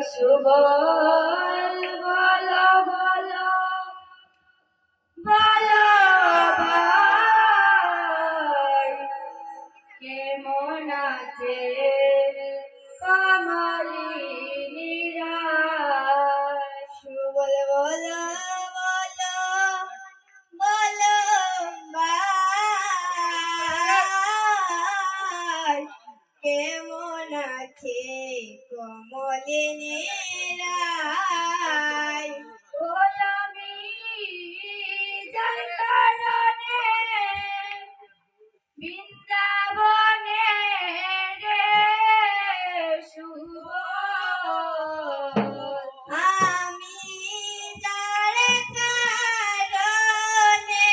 সুবল বলো বলো বলো ভাই কেমন আছে কমলিনীরা সুবল বলো বলো বলো ভাই কেমন আছে কমলিনীরা আমি যার কারণে বৃন্দাবনে রে সুবল আমি যার কারণে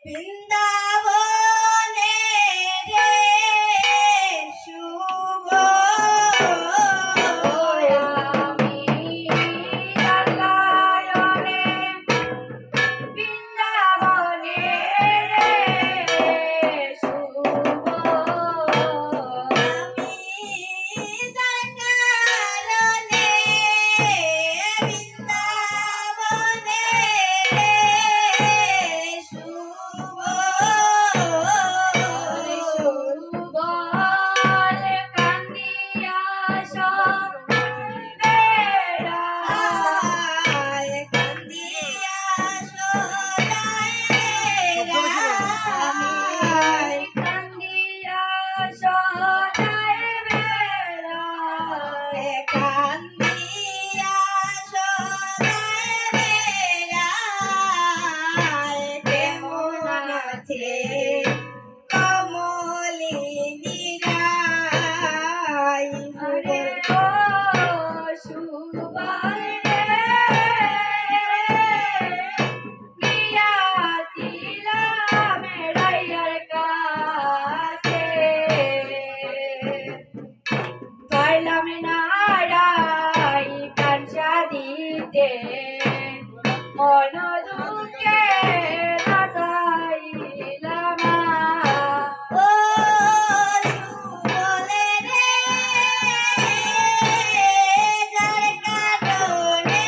বৃন্দাবনে রে সুবল আমি যার কারণে বৃন্দাবনে রে সুবল আমি যার কারণে বৃন্দাবনে রে সুবল কান্দিয়া সদায় কান্দিয়া সদায় কান্দিয়া সদায় বেড়ায় কান্দিয়া সদায় বেড়ায় কেমন আছে কমলিনীরা ও সুবল গিয়াছিলাম রাইয়ার কাছে পাইলাম না রাই প্রাণ সাদিতে মন দুঃখে নাচাইলাম ও সুবল রে যার কারণে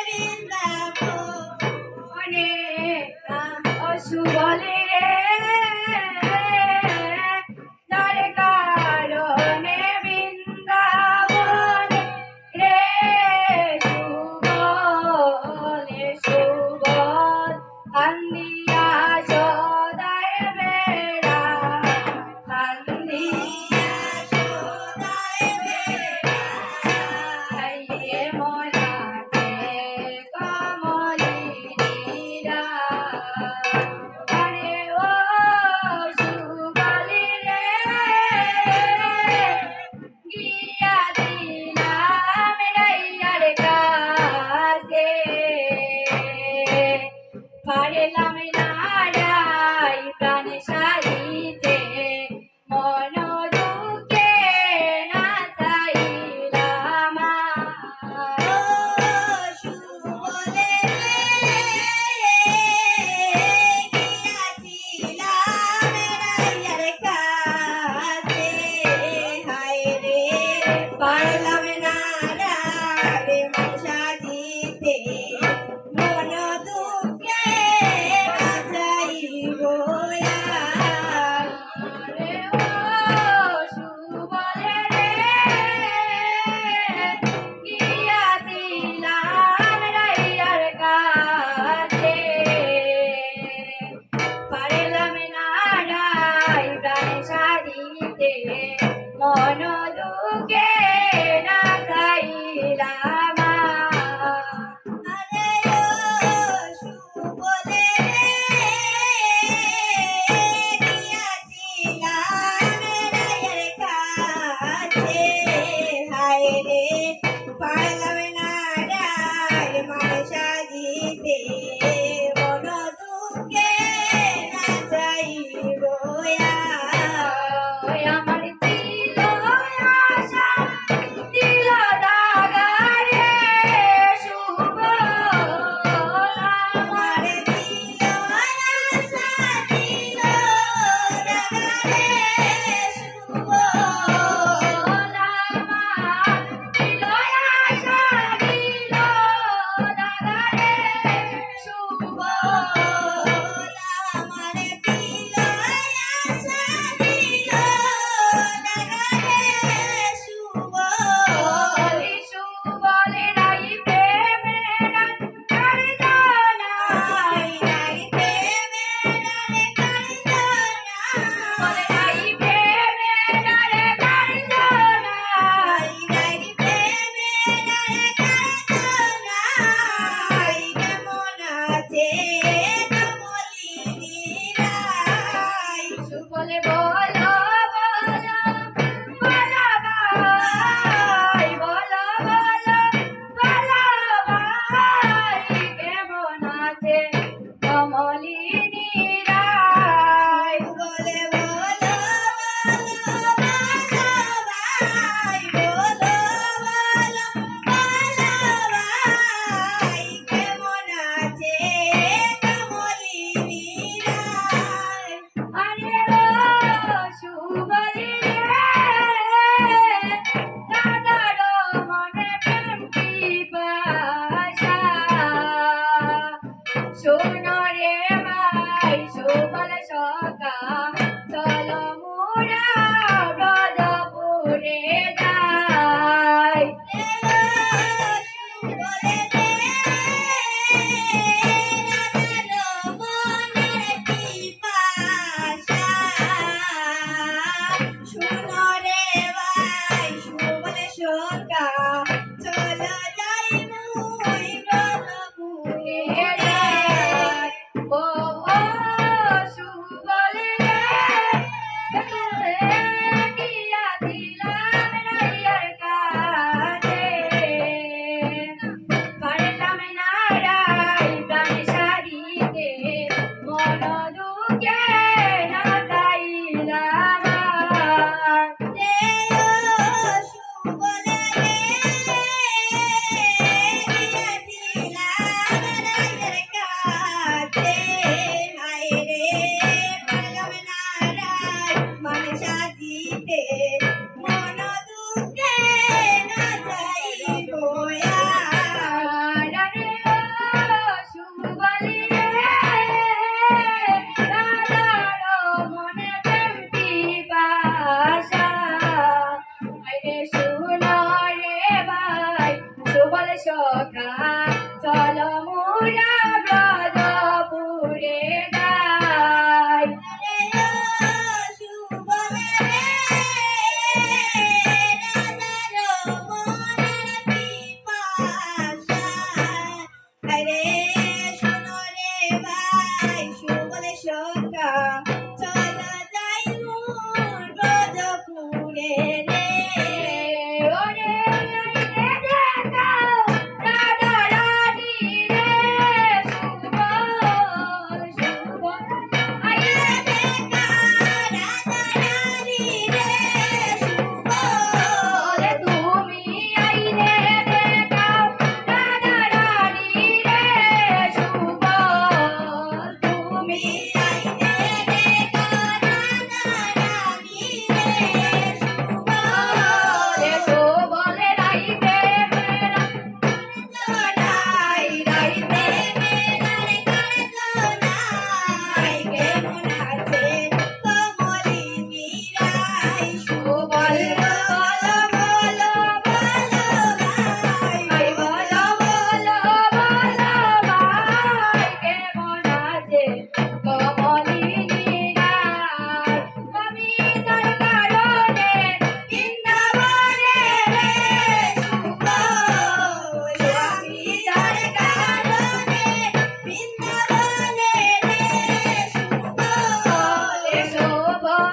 বৃন্দাবনে ও সুবল রে যার কারণে বৃন্দাবনে রে সুবল সুবল কান্দিয়া সদায় বেড়া কান্দিয়া সদায় বেড়ায় কেমন আছে কমলিনীরা আরে ও সুবল রে গিয়াছিলাম রাইয়ার কাছে পারিলাম না রাই প্রাণ সারিতে মন দুঃখে নাচাইলাম ও সুবল রে গিয়াছিলাম রাইয়ার কাছে হায় রে পারলাম না রাই প্রাণ সারিতে মন দুঃখে নাচাইব রে ও সুবল রে গিয়াছিলাম রাইয়ার কাছে পারিলাম না রাই প্রাণ সারিতে মন দুঃখে শোকা চলো যাই মুই ব্রজপুরে রে ও ও সুবলে রে গিয়া দিলাম রাইয়ার কাছে পারলাম না রাই প্রাণ সারিতে মন দুঃখে না যাইলাম রে ও সুবলে রে গিয়াছিলাম রাইয়ার কাছে হায় রে পারলাম না রাই প্রাণ সারিতে মন দুঃখে না যাইব আর রে ও সুবলে রে রাধার মনে প্রেম পিপাসা আরে শুনো রে ভাই সুবল সখা চলো মোরা ব্রজপুরে যাই রে ও সুবলে রে রাধার মনের পিপাসা আরে শুনো রে ভাই সুবল সখা চলো যাই মোর ব্রজপুরে রে ওরে আইনে দেখাও রাধা রানী রে সুবল সুবল আইনে দেখাও রাধা রানী রে সুবল তুমি আইনে দেখাও রাধা রানী রে সুবল তুমি আইনে দেখাও রাধা রানী রে সুবল রাইতে মেলা নাই রাইতে মেলার কারজনাই কেমন আছে কমলিনী রাই সুবল বলো বলো বলো ভাই বলো বলো বলো ভাই কেমন আছে কমলিনী রাই আমি তার কারণে বৃন্দাবনে রে সুবল আমি তার কারণে বৃন্দাবনে রে সুবল সুবল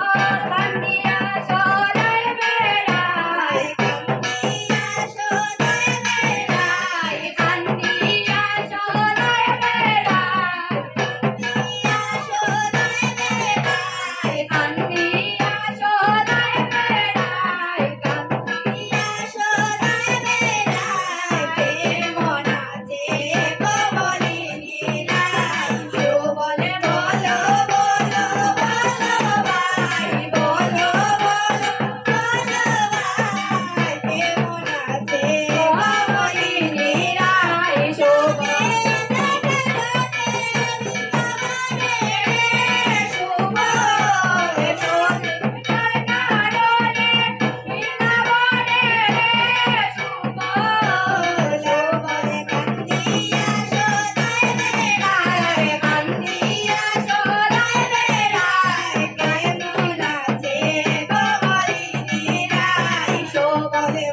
কান্দিয়া সদাই বেড়াই কান্দিয়া সদাই বেড়াই কান্দিয়া সদাই বেড়াই কান্দিয়া সদাই বেড়াই কান্দিয়া সদাই বেড়াই কান্দিয়া সদাই বেড়াই কেমন আছে কমলিনী রাই সুবলে বলো বলো বলো ভাই বলো বলো বলো ভাই কেমন আছে কমলিনী রাই সুবল বলে